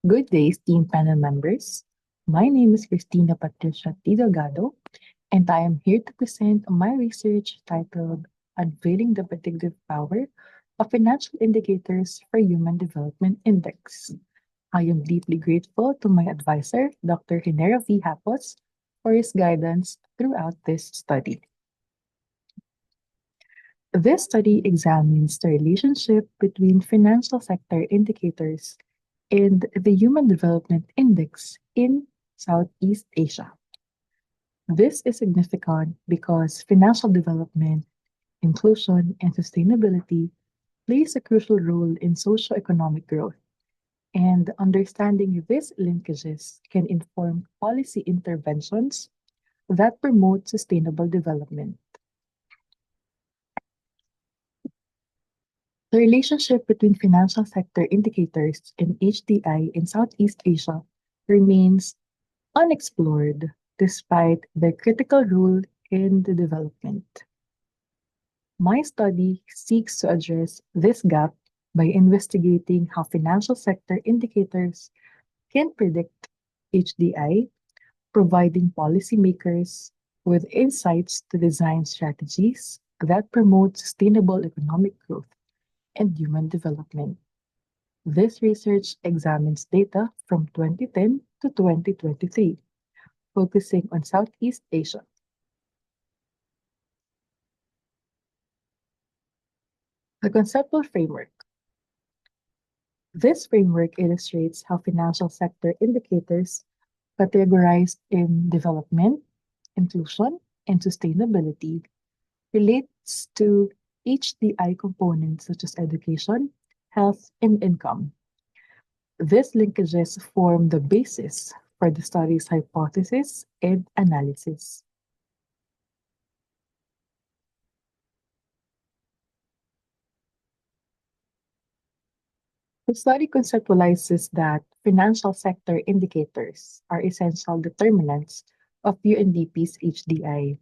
Good day, esteemed panel members. My name is Cristina Patricia T. Delgado, and I am here to present my research titled Unveiling the Predictive Power of Financial Indicators for Human Development Index. I am deeply grateful to my advisor, Dr. Hinera V. Hapos, for his guidance throughout this study. This study examines the relationship between financial sector indicators and the Human Development Index in Southeast Asia. This is significant because financial development, inclusion, and sustainability plays a crucial role in socioeconomic growth, and understanding these linkages can inform policy interventions that promote sustainable development. The relationship between financial sector indicators and HDI in Southeast Asia remains unexplored despite their critical role in the development. My study seeks to address this gap by investigating how financial sector indicators can predict HDI, providing policymakers with insights to design strategies that promote sustainable economic growth and human development. This research examines data from 2010 to 2023, focusing on Southeast Asia. The conceptual framework. This framework illustrates how financial sector indicators categorized in development, inclusion, and sustainability relates to HDI components such as education, health, and income. These linkages form the basis for the study's hypothesis and analysis. The study conceptualizes that financial sector indicators are essential determinants of UNDP's HDI.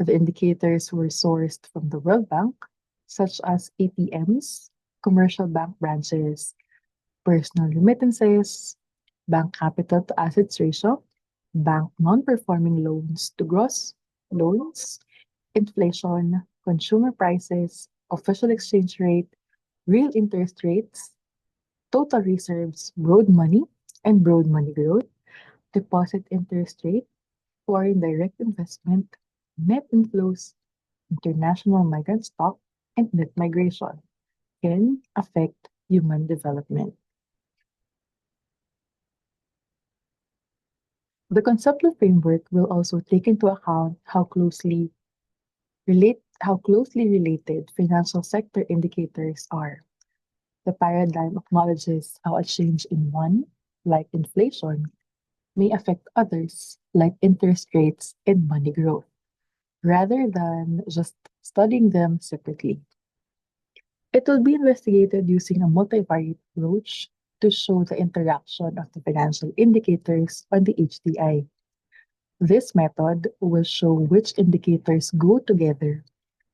The indicators were sourced from the World Bank, such as ATMs, commercial bank branches, personal remittances, bank capital to assets ratio, bank non-performing loans to gross loans, inflation, consumer prices, official exchange rate, real interest rates, total reserves, broad money, and broad money growth, deposit interest rate, foreign direct investment, net inflows, international migrant stock, and net migration can affect human development. The conceptual framework will also take into account how closely related financial sector indicators are. The paradigm acknowledges how a change in one, like inflation, may affect others, like interest rates and money growth, rather than just studying them separately. It will be investigated using a multivariate approach to show the interaction of the financial indicators on the HDI. This method will show which indicators go together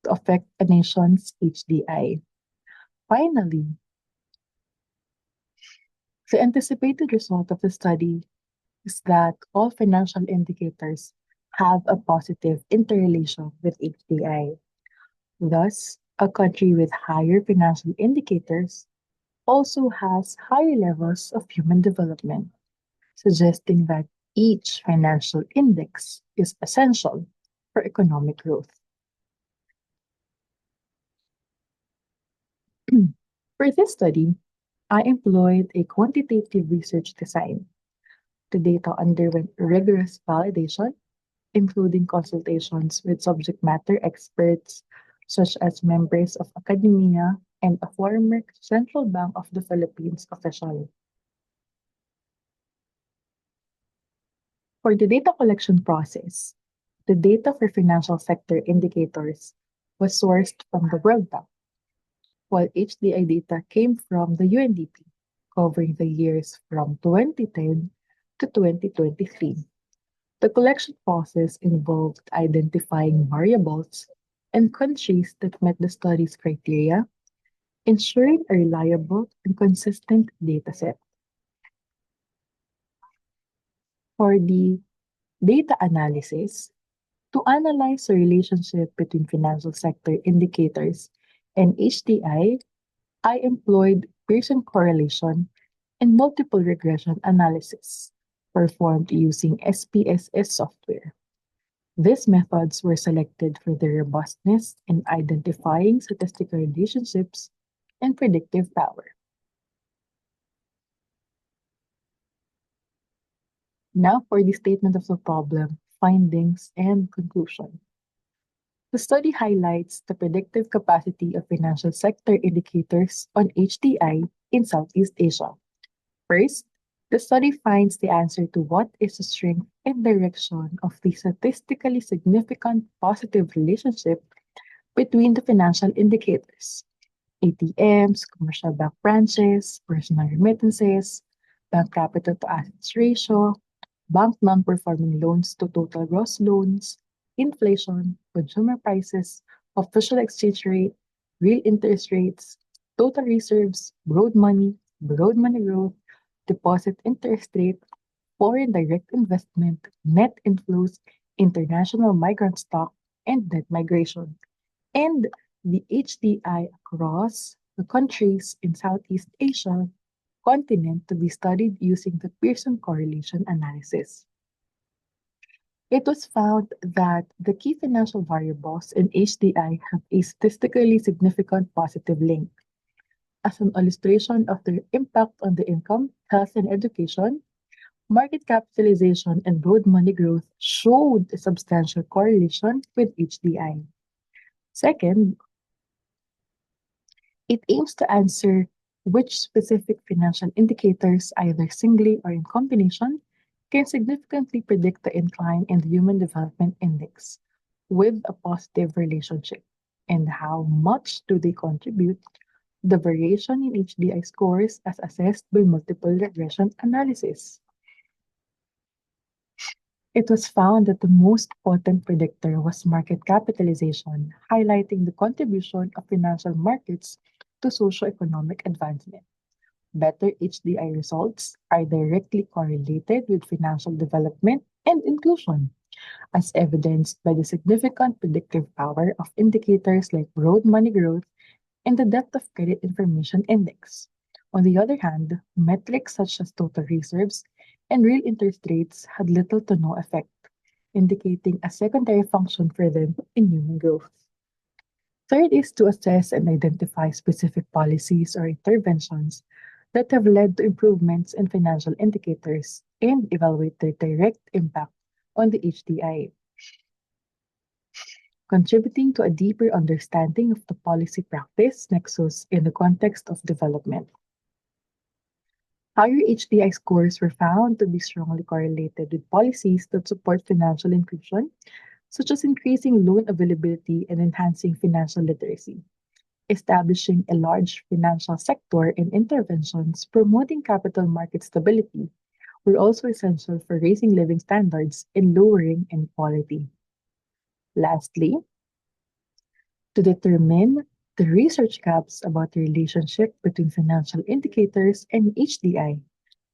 to affect a nation's HDI. Finally, the anticipated result of the study is that all financial indicators have a positive interrelation with HDI. Thus, a country with higher financial indicators also has higher levels of human development, suggesting that each financial index is essential for economic growth. For this study, I employed a quantitative research design. The data underwent rigorous validation, including consultations with subject matter experts such as members of academia and a former Central Bank of the Philippines official. For the data collection process, the data for financial sector indicators was sourced from the World Bank, while HDI data came from the UNDP, covering the years from 2010 to 2023. The collection process involved identifying variables and countries that met the study's criteria, ensuring a reliable and consistent dataset. For the data analysis, to analyze the relationship between financial sector indicators and I employed Pearson correlation and multiple regression analysis performed using SPSS software. These methods were selected for their robustness in identifying statistical relationships and predictive power. Now for the statement of the problem, findings, and conclusion. The study highlights the predictive capacity of financial sector indicators on HDI in Southeast Asia. First, the study finds the answer to what is the strength and direction of the statistically significant positive relationship between the financial indicators: ATMs, commercial bank branches, personal remittances, bank capital to assets ratio, bank non-performing loans to total gross loans, inflation, consumer prices, official exchange rate, real interest rates, total reserves, borrowed money growth, deposit interest rate, foreign direct investment, net inflows, international migrant stock, and net migration, and the HDI across the countries in Southeast Asia continent to be studied using the Pearson correlation analysis. It was found that the key financial variables in HDI have a statistically significant positive link. As an illustration of their impact on the income, health, and education, market capitalization and broad money growth showed a substantial correlation with HDI. Second, it aims to answer which specific financial indicators, either singly or in combination, can significantly predict the incline in the Human Development Index with a positive relationship, and how much do they contribute to the variation in HDI scores as assessed by multiple regression analysis. It was found that the most potent predictor was market capitalization, highlighting the contribution of financial markets to socioeconomic advancement. Better HDI results are directly correlated with financial development and inclusion, as evidenced by the significant predictive power of indicators like broad money growth and the Depth of Credit Information Index. On the other hand, metrics such as total reserves and real interest rates had little to no effect, indicating a secondary function for them in human growth. Third is to assess and identify specific policies or interventions that have led to improvements in financial indicators and evaluate their direct impact on the HDI, contributing to a deeper understanding of the policy practice nexus in the context of development. Higher HDI scores were found to be strongly correlated with policies that support financial inclusion, such as increasing loan availability and enhancing financial literacy. Establishing a large financial sector and interventions promoting capital market stability were also essential for raising living standards and lowering inequality. Lastly, to determine the research gaps about the relationship between financial indicators and HDI,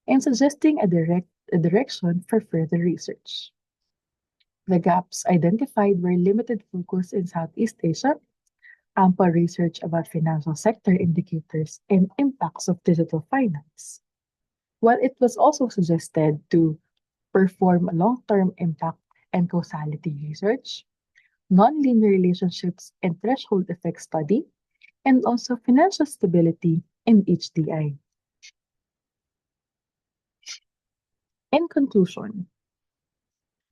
and suggesting a direction for further research. The gaps identified were limited focus in Southeast Asia, ample research about financial sector indicators and impacts of digital finance, while it was also suggested to perform long-term impact and causality research, nonlinear relationships and threshold effect study, and also financial stability in HDI. In conclusion,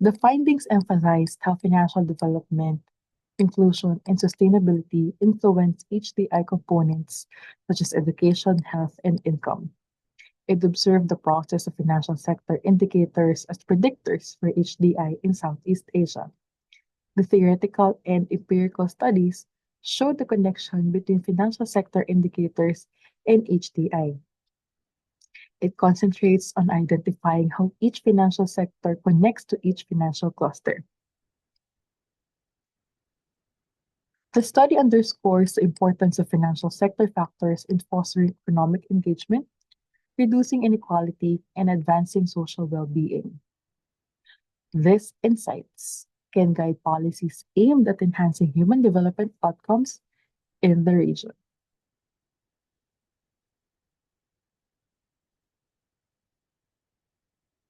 the findings emphasized how financial development, inclusion, and sustainability influence HDI components such as education, health, and income. It observed the process of financial sector indicators as predictors for HDI in Southeast Asia. The theoretical and empirical studies showed the connection between financial sector indicators and HDI. It concentrates on identifying how each financial sector connects to each financial cluster. The study underscores the importance of financial sector factors in fostering economic engagement, reducing inequality, and advancing social well being. These insights can guide policies aimed at enhancing human development outcomes in the region.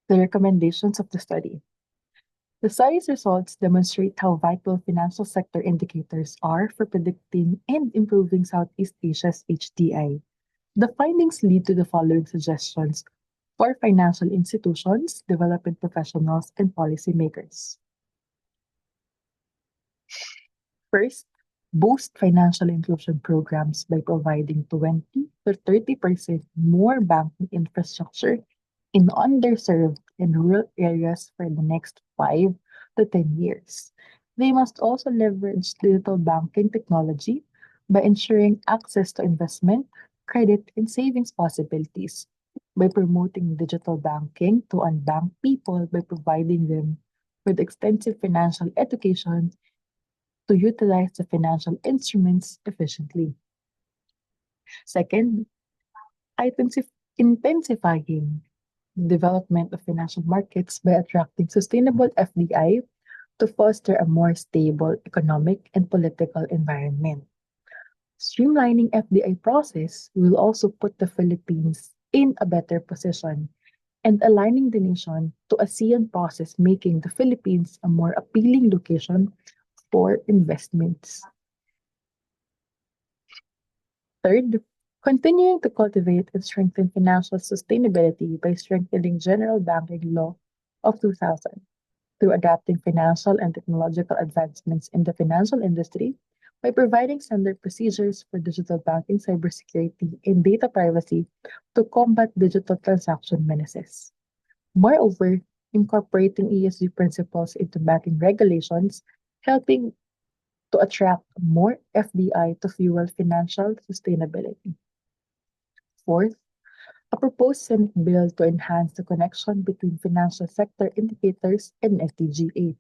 The recommendations of the study. The study's results demonstrate how vital financial sector indicators are for predicting and improving Southeast Asia's HDI. The findings lead to the following suggestions for financial institutions, development professionals, and policymakers. First, boost financial inclusion programs by providing 20 to 30% more banking infrastructure in underserved and rural areas for the next 5 to 10 years. They must also leverage digital banking technology by ensuring access to investment, credit, and savings possibilities, by promoting digital banking to unbanked people by providing them with extensive financial education to utilize the financial instruments efficiently. Second, intensifying the development of financial markets by attracting sustainable FDI to foster a more stable economic and political environment. Streamlining FDI process will also put the Philippines in a better position and aligning the nation to ASEAN process, making the Philippines a more appealing location for investments. Third, continuing to cultivate and strengthen financial sustainability by strengthening General Banking Law of 2000 through adapting financial and technological advancements in the financial industry by providing standard procedures for digital banking, cybersecurity, and data privacy to combat digital transaction menaces. Moreover, incorporating ESG principles into banking regulations, helping to attract more FDI to fuel financial sustainability. Fourth, a proposed Senate bill to enhance the connection between financial sector indicators and SDG 8.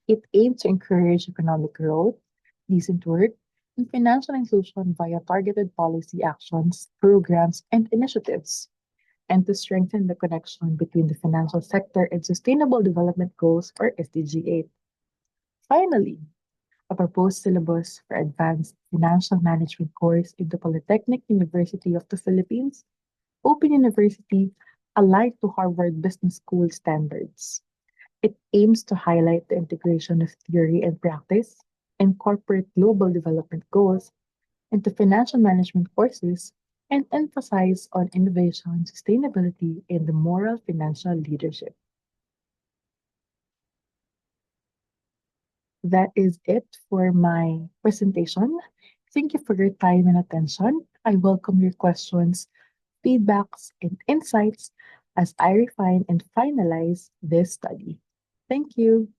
It aims to encourage economic growth, decent work, and financial inclusion via targeted policy actions, programs, and initiatives, and to strengthen the connection between the financial sector and Sustainable Development Goals or SDG 8. Finally, a proposed syllabus for advanced financial management course in the Polytechnic University of the Philippines, Open University, aligned to Harvard Business School standards. It aims to highlight the integration of theory and practice, incorporate global development goals into financial management courses, and emphasize on innovation, sustainability, and the moral financial leadership. That is it for my presentation. Thank you for your time and attention. I welcome your questions, feedbacks, and insights as I refine and finalize this study. Thank you.